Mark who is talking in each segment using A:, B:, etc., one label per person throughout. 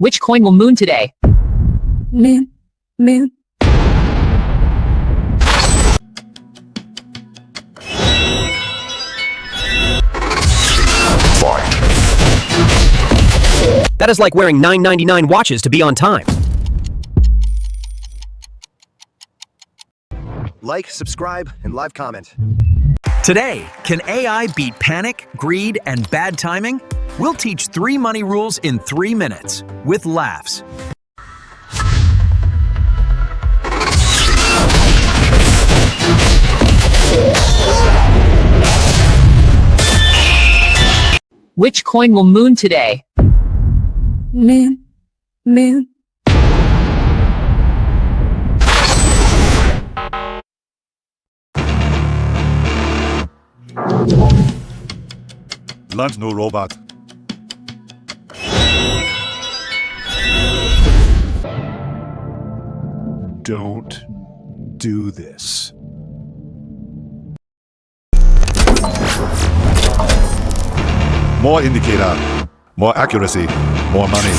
A: Which coin will moon today?
B: Moon. Moon.
C: That is like wearing $9.99 watches to be on time.
D: Like, subscribe, and live comment.
E: Today, can AI beat panic, greed, and bad timing? We'll teach 3 money rules in 3 minutes, with laughs.
A: Which coin will moon today?
B: Moon. Moon.
F: Lunch, no robot. Don't do this. More indicator, more accuracy, more money.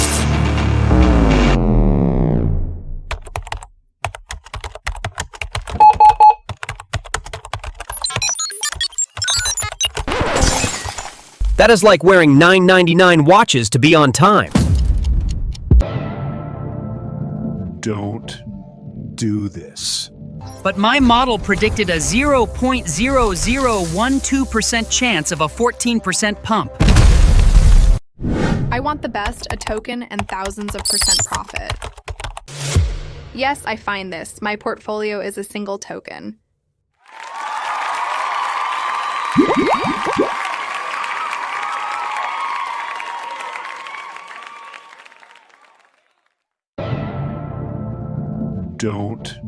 C: That is like wearing $9.99 watches to be on time.
F: Don't do this.
G: But my model predicted a 0.0012% chance of a 14% pump.
H: I want the best, a token, and thousands of % profit. Yes, I find this. My portfolio is a single token.
F: Don't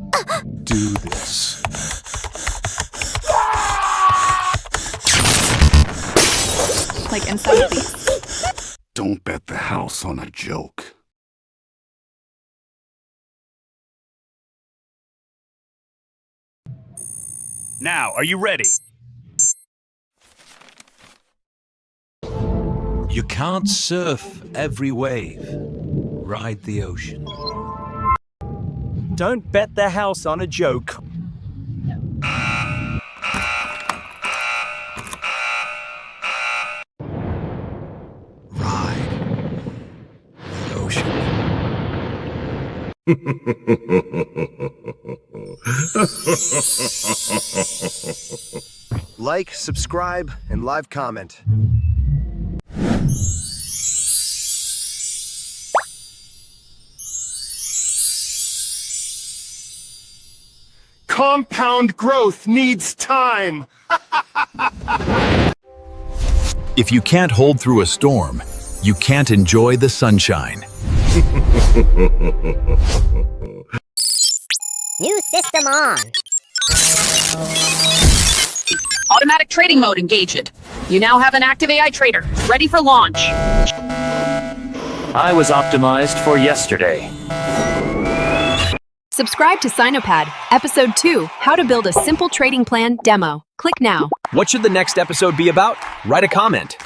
F: do this.
H: Like inside these.
F: Don't bet the house on a joke.
E: Now, are you ready?
I: You can't surf every wave. Ride the ocean.
J: Don't bet the house on a joke.
I: Ride the ocean.
D: Like, subscribe, and live comment.
K: Compound growth needs time.
E: If you can't hold through a storm, you can't enjoy the sunshine.
L: New system on.
A: Automatic trading mode engaged. You now have an active AI trader, ready for launch.
J: I was optimized for yesterday.
M: Subscribe to Sinopad, Episode 2, How to Build a Simple Trading Plan demo. Click now.
C: What should the next episode be about? Write a comment.